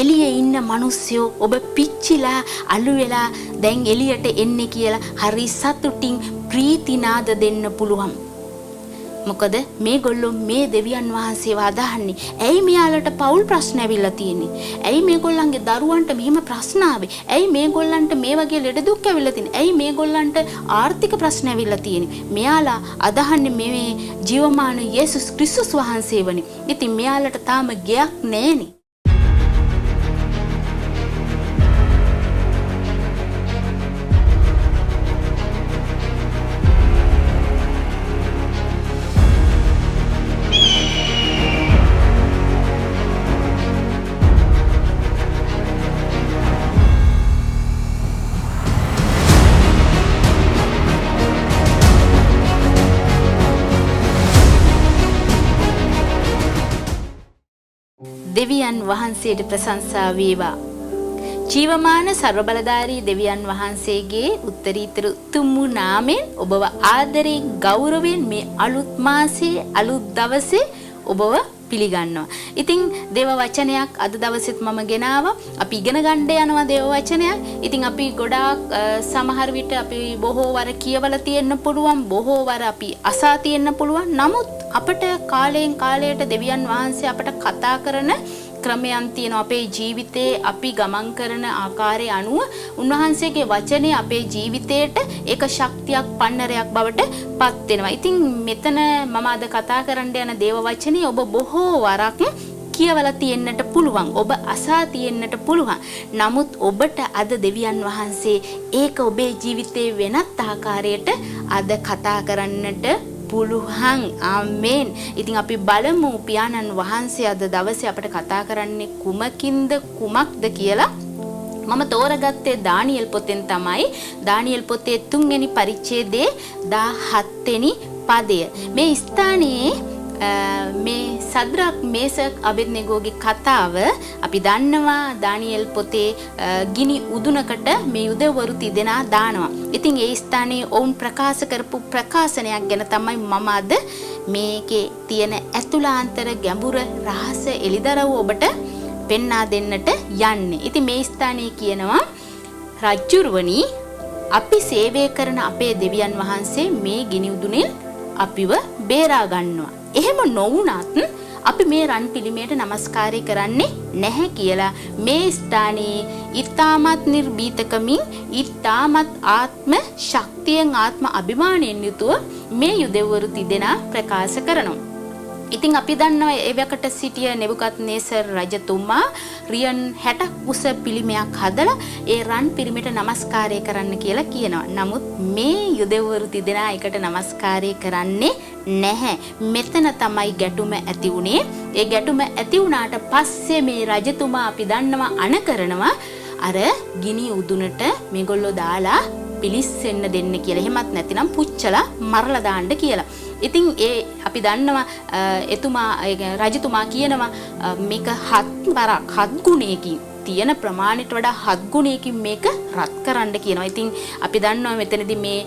එළියේ ඉන්න මිනිස්සු ඔබ පිච්චිලා අලු වෙලා දැන් එළියට එන්නේ කියලා හරි සතුටින් ප්‍රීතිනාද දෙන්න පුළුවන්. මොකද මේගොල්ලෝ මේ දෙවියන් වහන්සේව අදහන්නේ. ඇයි මෙයාලට පෞල් ප්‍රශ්න ඇවිල්ලා තියෙන්නේ? ඇයි මේගොල්ලන්ගේ දරුවන්ට මෙහෙම ප්‍රශ්න ආවේ? ඇයි මේගොල්ලන්ට මේ වගේ ලෙඩ දුක් ඇවිල්ලා තියෙන්නේ? ඇයි මේගොල්ලන්ට ආර්ථික ප්‍රශ්න ඇවිල්ලා තියෙන්නේ? මෙයාලා අදහන්නේ මේ ජීවමාන යේසුස් ක්‍රිස්තුස් වහන්සේවනේ. ඉතින් මෙයාලට තාම ගයක් නැහෙනේ. දෙවියන් වහන්සේට ප්‍රශංසා වේවා. ජීවමාන සර්වබලධාරී දෙවියන් වහන්සේගේ උත්තරීතර උතුම් නාමයෙන් ඔබව ආදරයෙන් ගෞරවයෙන් මේ අලුත් මාසයේ අලුත් දවසේ ඔබව පිළිගන්නවා. ඉතින් දේව වචනයක් අද දවසෙත් මම ගෙනාවා. අපි ඉගෙන ගන්න යනවා දේව වචනයක්. ඉතින් අපි ගොඩාක් සමහර විට අපි බොහෝ වර කියවලා තියෙන්න පුළුවන්, බොහෝ වර අපි අසා තියෙන්න පුළුවන්. නමුත් අපට කාලයෙන් කාලයට දෙවියන් වහන්සේ අපට කතා කරන ක්‍රමයන් තියෙනවා. අපේ ජීවිතේ අපි ගමන් කරන ආකාරය අනුව උන්වහන්සේගේ වචනේ අපේ ජීවිතේට ඒක ශක්තියක් පන්නරයක් බවට පත් වෙනවා. ඉතින් මෙතන මම අද කතා කරන්න යන දේව වචනේ ඔබ බොහෝ වරක් කියවලා තියෙන්නට පුළුවන්. ඔබ අසා තියෙන්නට පුළුවන්. නමුත් ඔබට අද දෙවියන් වහන්සේ ඒක ඔබේ ජීවිතේ වෙනත් ආකාරයට අද කතා කරන්නට පුළුවන්. ආමේන්. ඉතින් අපි බලමු පියාණන් වහන්සේ අද දවසේ අපට කතා කරන්නේ කුමකින්ද කුමක්ද කියලා. මම තෝරගත්තේ දානියෙල් පොතෙන් තමයි. දානියෙල් පොතේ 3 වෙනි පරිච්ඡේදයේ 17 වෙනි පදය. මේ ස්ථානයේ මේ සද්‍රක් මේසක් අබෙද්නෙගෝගේ කතාව අපි දන්නවා. දානියෙල් පොතේ ගිනි උදුනකට මේ යුදවරු තිදෙනා දානවා. ඉතින් ඒ ස්ථානයේ ඔවුන් ප්‍රකාශ කරපු ප්‍රකාශනයක් ගැන තමයි මම අද මේකේ තියෙන ඇතුළාන්තර ගැඹුර රහස එළිදරව් ඔබට පෙන්වා දෙන්නට යන්නේ. ඉතින් මේ ස්ථානයේ කියනවා, රජ්ජුරුවනි, අපි සේවය කරන අපේ දෙවියන් වහන්සේ මේ ගිනි උදුනෙන් අපිව බේරා ගන්නවා. එහෙම නොවුනත් අපි මේ රන් පිළිමයට නමස්කාරය කරන්නේ නැහැ කියලා මේ ස්ථානයේ ඊ타මත් නිර්භීතකමින් ඊ타මත් ආත්ම ශක්තියෙන් ආත්ම අභිමානයෙන් යුතුව මේ යුදෙව්වරු තිදෙනා ප්‍රකාශ කරනවා. ඉතින් අපි දන්නවා එවකට සිටිය නෙබුකද්නේසර් රජතුමා රියන් 60ක් උස පිළිමයක් හදලා ඒ රන් පිළිමයට නමස්කාරය කරන්න කියලා කියනවා. නමුත් මේ යුදෙව්වරු තිදෙනා එකට නමස්කාරය කරන්නේ නැහැ. මෙතන තමයි ගැටුම ඇති වුණේ. ඒ ගැටුම ඇති වුණාට පස්සේ මේ රජතුමා අපි දන්නවා අණ කරනවා අර ගිනි උදුනට මේගොල්ලෝ දාලා පිලිස්සෙන්න දෙන්න කියලා. එහෙමත් නැතිනම් පුච්චලා මරලා දාන්න කියලා. ඉතින් ඒ අපි දන්නවා එතුමා රජතුමා කියනවා මේක 7 වරක් 7 ගුණයකින් තියෙන ප්‍රමාණයට වඩා 7 ගුණයකින් මේක රත් කරන්න කියනවා. ඉතින් අපි දන්නවා මෙතනදී මේ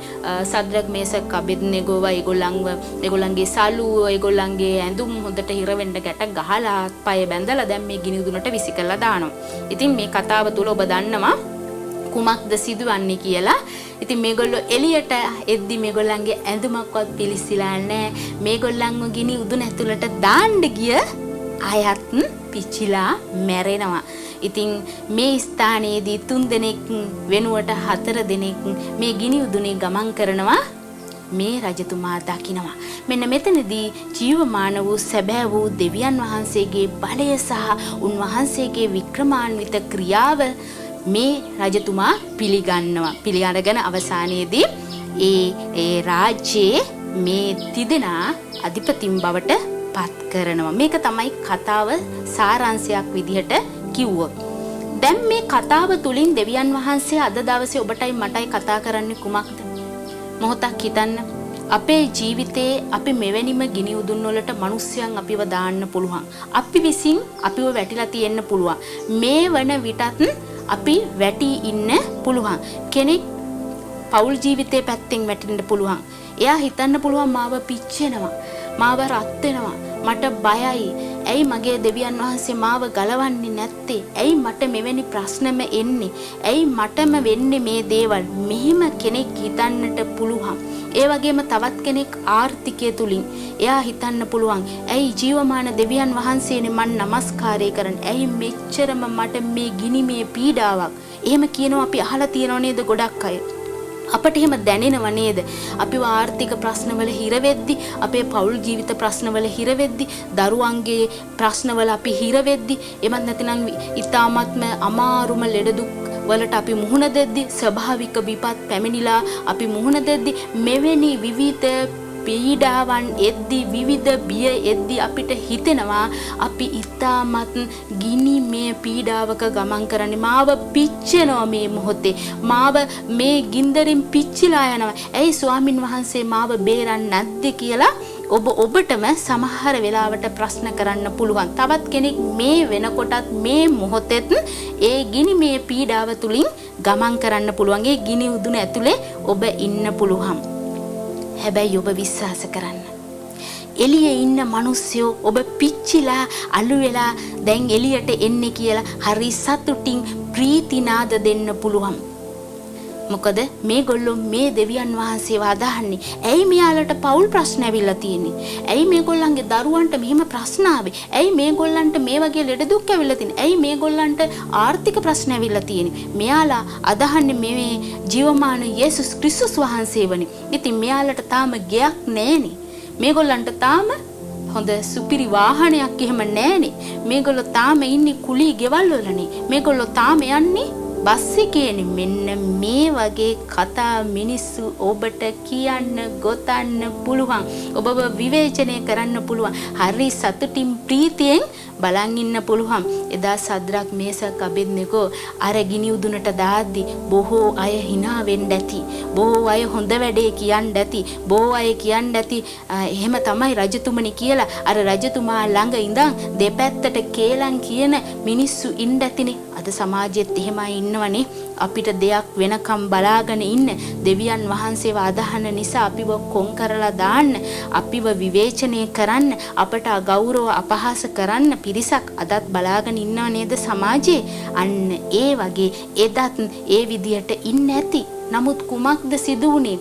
සද්‍රක් මේසක් අබෙද්නෙගෝව ඒගොල්ලන්ගේ සලුව ඒගොල්ලන්ගේ ඇඳුම් හොඳට හිර වෙන්න ගැට ගහලා පය බැඳලා දැන් මේ ගිනි උදුනට විසි කරලා දානවා. ඉතින් මේ කතාව තුල ඔබ දන්නවා කුමක්ද සිදුවන්නේ කියලා. ඉතින් මේගොල්ලෝ එළියට එද්දි මේගොල්ලන්ගේ ඇඳුමක්වත් පිලිසිලා නැහැ. මේගොල්ලන්ව ගිනි උදුන ඇතුළට දාන්න ගිය අයත් පිච්චිලා මැරෙනවා. ඉතින් මේ ස්ථානයේදී 3 දෙනෙක් වෙනුවට 4 දෙනෙක් මේ ගිනි උදුනේ ගමන් කරනවා. මේ රජතුමා දකිනවා. මෙන්න මෙතනදී ජීවමාන වූ සැබෑ වූ දෙවියන් වහන්සේගේ බලය සහ උන්වහන්සේගේ වික්‍රමාන්විත ක්‍රියාව මේ රජතුමා පිළිගන්නවා. පිළිඅරගෙන අවසානයේදී ඒ රාජ්‍යයේ මේ තිදෙනා අධිපතින් බවට පත් කරනවා. මේක තමයි කතාව සාරාංශයක් විදිහට කිව්වොත්. දැන් මේ කතාව තුලින් දෙවියන් වහන්සේ අද දවසේ ඔබටයි මටයි කතා කරන්නේ කුමක්ද? මොහොතක් හිතන්න. අපේ ජීවිතයේ අපි මෙවැනිම ගිනි උදුන් වලට මිනිස්යන් අපිව දාන්න පුළුවන්. අපි විසින් අපිව වැටිලා තියෙන්න පුළුවන්. මේ වන විටත් අපි වැටි ඉන්න පුළුවන්. කෙනෙක් පෞල් ජීවිතේ පැත්තෙන් වැටෙන්න පුළුවන්. එයා හිතන්න පුළුවන් මාව පිච්චෙනවා. මාව රත් වෙනවා. මට බයයි. ඇයි මගේ දෙවියන් වහන්සේ මාව ගලවන්නේ නැත්තේ? ඇයි මට මෙවැනි ප්‍රශ්නම එන්නේ? ඇයි මටම වෙන්නේ මේ දේවල්? මෙහිම කෙනෙක් හිතන්නට පුළුවන්. ඒ වගේම තවත් කෙනෙක් ආර්ථිකය තුලින් එයා හිතන්න පුළුවන්. ඇයි ජීවමාන දෙවියන් වහන්සේනේ මන් නමස්කාරය කරන්නේ? ඇයි මෙච්චරම මට මේ ගිනි මේ පීඩාවක්? එහෙම කියනවා අපි අහලා තියෙනව නේද ගොඩක් අය. අපට එහෙම දැනෙනව නේද? අපිව ආර්ථික ප්‍රශ්නවල හිර වෙද්දි, අපේ පෞල් ජීවිත ප්‍රශ්නවල හිර වෙද්දි, දරුවන්ගේ ප්‍රශ්නවල අපි හිර වෙද්දි, එමත් නැතිනම් ඊ타මත්ම අමාරුම ලෙඩ දුක් වලට අපි මුහුණ දෙද්දි, ස්වභාවික විපත් පැමිණිලා අපි මුහුණ දෙද්දි, මෙවැනි විවිධ පීඩාවන් එද්දි, විවිධ බිය එද්දි අපිට හිතෙනවා අපි ඊ타මත් ගිනි මේ පීඩාවක ගමන් කරන්නේ. මාව පිච්චෙනවා මේ මොහොතේ. මාව මේ ගින්දරින් පිච්චිලා යනවා. ඇයි ස්වාමින් වහන්සේ මාව බේරන්නේ නැද්ද කියලා ඔබටම සමහර වෙලාවට ප්‍රශ්න කරන්න පුළුවන්. තවත් කෙනෙක් මේ වෙනකොටත් මේ මොහොතෙත් ඒ ගිනි මේ පීඩාව තුලින් ගමන් කරන්න පුළුවන්. ඒ ගිනි උදුන ඇතුලේ ඔබ ඉන්න පුළුවන්. හැබැයි ඔබ විශ්වාස කරන්න. එළියේ ඉන්න මිනිස්සු ඔබ පිච්චිලා අලු වෙලා දැන් එළියට එන්නේ කියලා හරි සතුටින් ප්‍රීතිනාද දෙන්න පුළුවන්. මොකද මේගොල්ලෝ මේ දෙවියන් වහන්සේව අදහන්නේ. ඇයි මෙයාලට පෞල් ප්‍රශ්න ඇවිල්ලා තියෙන්නේ? ඇයි මේගොල්ලන්ගේ දරුවන්ට මෙහෙම ප්‍රශ්න ආවේ? ඇයි මේගොල්ලන්ට මේ වගේ ලෙඩ දුක් ඇවිල්ලා තියෙන්නේ? ඇයි මේගොල්ලන්ට ආර්ථික ප්‍රශ්න ඇවිල්ලා තියෙන්නේ? මෙයාලා අදහන්නේ මේ ජීවමාන යේසුස් ක්‍රිස්තුස් වහන්සේවනේ. ඉතින් මෙයාලට තාම ගෙයක් නැහෙනේ. මේගොල්ලන්ට තාම හොඳ සුපිරි වාහනයක් එහෙම නැහෙනේ. මේගොල්ලෝ තාම ඉන්නේ කුලී ගෙවල් වලනේ. මේගොල්ලෝ තාම යන්නේ බස් එකේනේ. මෙන්න මේ වගේ කතා මිනිස්සු ඔබට කියන්න ගොතන්න පුළුවන්. ඔබව විවේචනය කරන්න පුළුවන්. හරි සතුටින් ප්‍රීතියෙන් බලන් ඉන්න පුළුවන්. එදා සද්රක් මේසක් අබෙද්නෙගෝ අර ගිනි උදුනට දාද්දි බොහෝ අය hina වෙන්න ඇති. බොහෝ අය හොඳ වැඩේ කියන්න ඇති. බොහෝ අය කියන්න ඇති එහෙම තමයි රජතුමනි කියලා. අර රජතුමා ළඟ ඉඳන් දෙපැත්තට කේලම් කියන මිනිස්සු ඉන්න ඇතිනේ. අද සමාජෙත් එහෙමයි ඉන්නවනේ. අපිට දෙයක් වෙනකම් බලාගෙන ඉන්න දෙවියන් වහන්සේව අදහන නිසා අපිව කොන් කරලා දාන්න, අපිව විවේචනය කරන්න, අපට අගෞරව අපහාස කරන්න පිරිසක් අදත් බලාගෙන ඉන්නව නේද සමාජයේ? අන්න ඒ වගේ එදත් ඒ විදියට ඉන්න ඇති. නමුත් කුමක්ද සිදු වුනේ?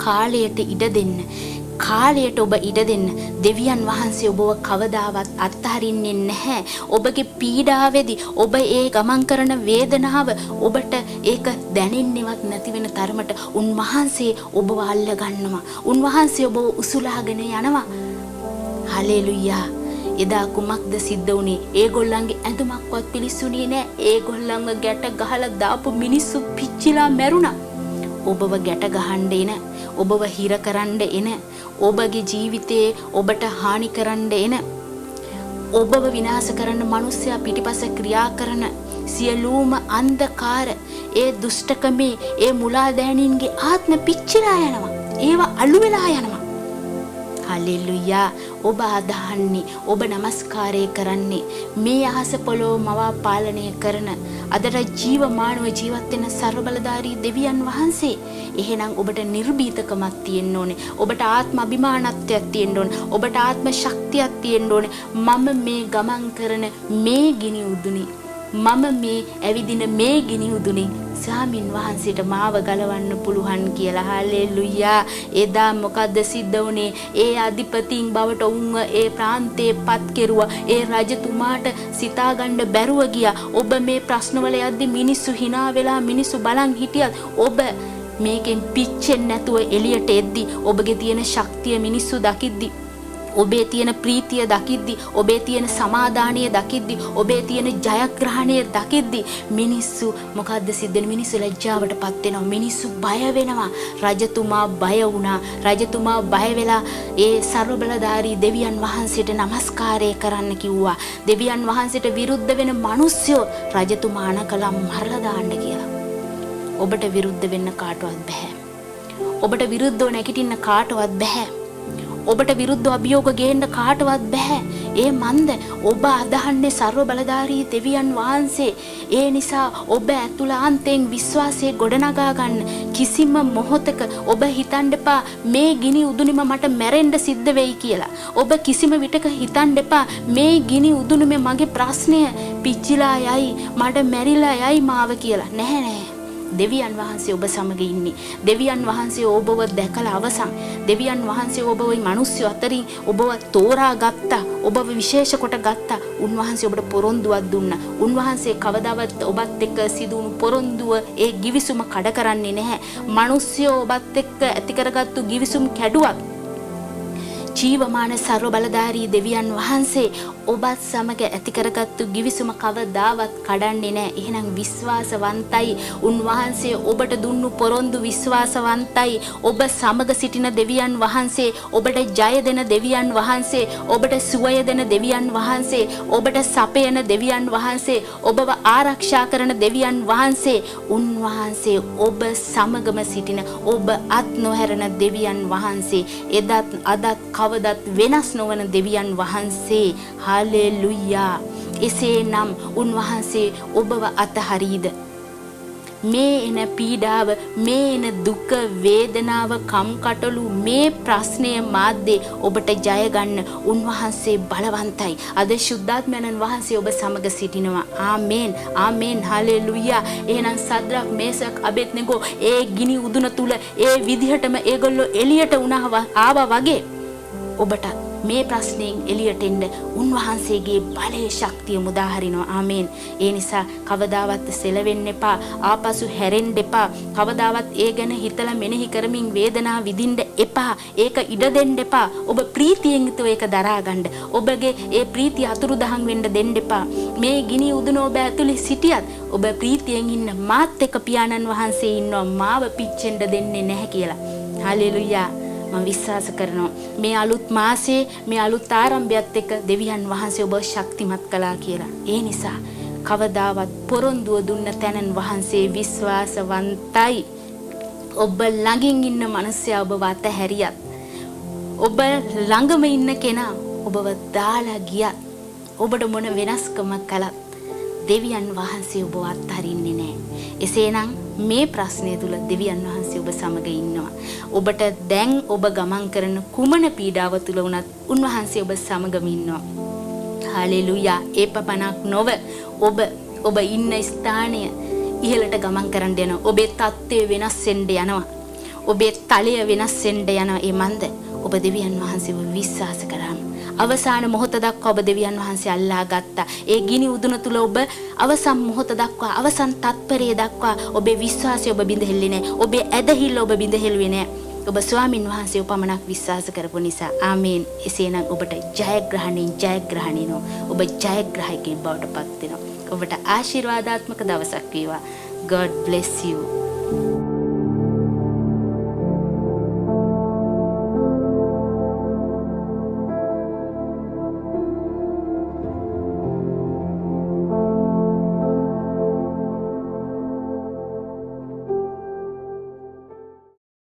කාලයට ඉඩ දෙන්න. කාලයට ඔබ ඉඩ දෙන්න. දෙවියන් වහන්සේ ඔබව කවදාවත් අත්හරින්නේ නැහැ. ඔබගේ පීඩාවේදී ඔබ ඒ ගමන් කරන වේදනාව ඔබට ඒක දැනෙන්නේවත් නැති වෙන තරමට උන්වහන්සේ ඔබව අල්ල ගන්නවා. උන්වහන්සේ ඔබව උසුලාගෙන යනවා. හලෙලුයා. එදා කුමක්ද සිද්ධ වුනේ? ඒගොල්ලන්ගේ ඇඳුමක්වත් පිලිස්සුනේ නැහැ. ඒගොල්ලන්ව ගැට ගහලා දාපු මිනිස්සු පිච්චිලා මැරුණා. ඔබව ගැට ගහන්න එන, ඔබව හිර කරන්න එන, ඔබගේ ජීවිතේ ඔබට හානි කරන්න එන, ඔබව විනාශ කරන්න මිනිස්සයා පිටිපස්ස ක්‍රියා කරන සියලුම අන්ධකාර, ඒ දුෂ්ටකමේ, ඒ මුලාදෑනින්ගේ ආත්ම පිච්චිලා යනවා. ඒවා අලු වෙලා යනවා. හලෙලුයා. ඔබ අදහන්නේ, ඔබ නමස්කාරය කරන්නේ මේ අහස පොළොව මවා පාලනය කරන අදට ජීවමානව ජීවත් වෙන ਸਰබලධාරී දෙවියන් වහන්සේ. එහෙනම් ඔබට නිර්භීතකමක් තියෙන්න ඕනේ. ඔබට ආත්ම අභිමානත්වයක් තියෙන්න ඕනේ. ඔබට ආත්ම ශක්තියක් තියෙන්න ඕනේ. මම මේ ගමන් කරන මේ ගිනි උදුනේ, මම මේ ඇවිදින මේ ගිනි උදුනේ ස්වාමින් වහන්සේට මාව ගලවන්න පුළුවන් කියලා. හලෙලුයා. එදා මොකද්ද සිද්ධ වුනේ? ඒ අධිපතීන් බවට උන්ව ඒ ප්‍රාන්තේ පත් කෙරුවා. ඒ රජතුමාට සිතාගන්න බැරුව ගියා. ඔබ මේ ප්‍රශ්නවල යද්දි මිනිස්සු hina වෙලා මිනිස්සු බලන් හිටියත් ඔබ මේකෙන් පිච්චෙන්නේ නැතුව එළියට එද්දි, ඔබගේ තියෙන ශක්තිය මිනිස්සු දකිද්දි, ඔබේ තියෙන ප්‍රීතිය දකිද්දි, ඔබේ තියෙන සමාදානිය දකිද්දි, ඔබේ තියෙන ජයග්‍රහණය දකිද්දි මිනිස්සු මොකද්ද සිද්ධ වෙන්නේ? මිනිස්සු ලැජ්ජාවටපත් වෙනවා. මිනිස්සු බය වෙනවා. රජතුමා බය වුණා. රජතුමා බය වෙලා ඒ ਸਰබලධාරී දෙවියන් වහන්සේට නමස්කාරය කරන්න කිව්වා. දෙවියන් වහන්සේට විරුද්ධ වෙන මිනිස්සු රජතුමා අනකලම් මරලා දාන්න කියලා. ඔබට විරුද්ධ වෙන්න කාටවත් බෑ. ඔබට විරුද්ධව නැගිටින්න කාටවත් බෑ. ඔබට විරුද්ධ අභියෝග ගේන්න කාටවත් බෑ. ඒ මන්ද ඔබ අදහන්නේ ਸਰව බලධාරී දෙවියන් වහන්සේ. ඒ නිසා ඔබ ඇතුළාන්තයෙන් විශ්වාසය ගොඩනගා ගන්න. කිසිම මොහොතක ඔබ හිතන්න එපා මේ ගිනි උදුනිම මට මැරෙන්න සිද්ධ වෙයි කියලා. ඔබ කිසිම විටක හිතන්න එපා මේ ගිනි උදුනිමේ මගේ ප්‍රශ්නය පිච්චිලා යයි, මට මැරිලා යයි මාව කියලා. නැහැ නෑ. දෙවියන් වහන්සේ ඔබ සමග ඉන්නේ. දෙවියන් වහන්සේ ඔබව දැකලා අවසන්. දෙවියන් වහන්සේ ඔබව මේ මිනිස්සු අතරින් ඔබව තෝරා ගත්තා. ඔබව විශේෂ කොට ගත්තා. උන්වහන්සේ ඔබට පොරොන්දුවක් දුන්නා. උන්වහන්සේ කවදාවත් ඔබත් එක්ක සිදුණු පොරොන්දුව ඒ givisuma කඩ කරන්නේ නැහැ. මිනිස්සු ඔබත් එක්ක ඇති කරගත්තු givisum කැඩුවත් ජීවමාන ਸਰව බලධාරී දෙවියන් වහන්සේ ඔබත් සමග ඇති කරගත්තු givisuma කවදාවත් කඩන්නේ නැහැ. එහෙනම් විශ්වාසවන්තයි. උන්වහන්සේ ඔබට දුන්නු පොරොන්දු විශ්වාසවන්තයි. ඔබ සමග සිටින දෙවියන් වහන්සේ, ඔබට ජය දෙන දෙවියන් වහන්සේ, ඔබට සුවය දෙන දෙවියන් වහන්සේ, ඔබට සපයන දෙවියන් වහන්සේ, ඔබව ආරක්ෂා කරන දෙවියන් වහන්සේ, උන්වහන්සේ ඔබ සමගම සිටින, ඔබ අත් නොහැරෙන දෙවියන් වහන්සේ, එදත් අදත් කවදත් වෙනස් නොවන දෙවියන් වහන්සේ. හාලෙලුයා. එසේනම් උන්වහන්සේ ඔබව අතහරීද? මේ එන පීඩාව, මේ එන දුක, වේදනාව, කම්කටොළු, මේ ප්‍රශ්නය මාද්දේ ඔබට ජය ගන්න උන්වහන්සේ බලවන්තයි. අද ශුද්ධාත්මයන් වහන්සේ ඔබ සමග සිටිනවා. ආමේන්. ආමේන්. හාලෙලුයා. එහෙනම් සද්රක්, මේසක්, අබෙද්නෙගෝ ඒ ගිනි උදුන තුල ඒ විදිහටම ඒගොල්ලෝ එළියට ආවා වගේ ඔබට මේ ප්‍රශ්نين එළියට එන්න උන්වහන්සේගේ බලයේ ශක්තිය මුදා හරිනවා. ආමේන්. ඒ නිසා කවදාවත් සෙලවෙන්න එපා. ආපසු හැරෙන්න එපා. කවදාවත් ඒ ගැන හිතලා මෙනෙහි කරමින් වේදනාව විඳින්න එපා. ඒක ඉඩ දෙන්න එපා. ඔබ ප්‍රීතියෙන් යුතුව ඒක දරා ගන්න. ඔබගේ ඒ ප්‍රීතිය අතුරුදහන් වෙන්න දෙන්න එපා. මේ ගිනි උදුන ඔබ ඇතුලේ සිටියත් ඔබ ප්‍රීතියෙන් ඉන්න. මාත් එක්ක පියාණන් වහන්සේ ඉන්නවා. මාව පිච්චෙන්න දෙන්නේ නැහැ කියලා. හලෙලුයා. මම විශ්වාස කරනවා මේ අලුත් මාසයේ මේ අලුත් ආරම්භයත් එක්ක දෙවියන් වහන්සේ ඔබ ශක්තිමත් කළා කියලා. ඒ නිසා කවදාවත් පොරොන්දුව දුන්න තැනන් වහන්සේ විශ්වාසවන්තයි. ඔබ ළඟින් ඉන්න මිනිස්සයා ඔබව අතහැරියත්, ඔබ ළඟම ඉන්න කෙනා ඔබව දාලා ගියත්, ඔබට මොන වෙනස්කමක් කළත් දෙවියන් වහන්සේ ඔබව අත්හරින්නේ නැහැ. එසේනම් මේ ප්‍රශ්නය තුල දෙවියන් වහන්සේ ඔබ සමග ඉන්නවා. ඔබට දැන් ඔබ ගමන් කරන කුමන පීඩාව තුල වුණත් උන්වහන්සේ ඔබ සමගම ඉන්නවා. හාලෙලුයා. ඒ පමණක් නොව ඔබ ඉන්න ස්ථානය ඉහළට ගමන් කරන්න යනවා. ඔබේ තත්ත්වය වෙනස් වෙන්න යනවා. ඔබේ තලය වෙනස් වෙන්න යනවා. ඒ මන්ද ඔබ දෙවියන් වහන්සේව විශ්වාස කරාම අවසාන මොහොත දක්වා ඔබ දෙවියන් වහන්සේ අල්ලා ගත්තා. ඒ ගිනි උදුන තුල ඔබ අවසන් මොහොත දක්වා, අවසන් තත්පරය දක්වා ඔබේ විශ්වාසය ඔබ බිඳහෙල්ලේ නැහැ. ඔබේ ඇදහිල්ල ඔබ බිඳහෙළුවේ නැහැ. ඔබ ස්වාමින් වහන්සේ උපමනක් විශ්වාස කරපු නිසා. ආමේන්. එසේනම් ඔබට ජයග්‍රහණයෙන් ඔබ ජයග්‍රාහකයෙක් බවට පත් වෙනවා. ඔබට ආශිර්වාදාත්මක දවසක් වේවා. God bless you.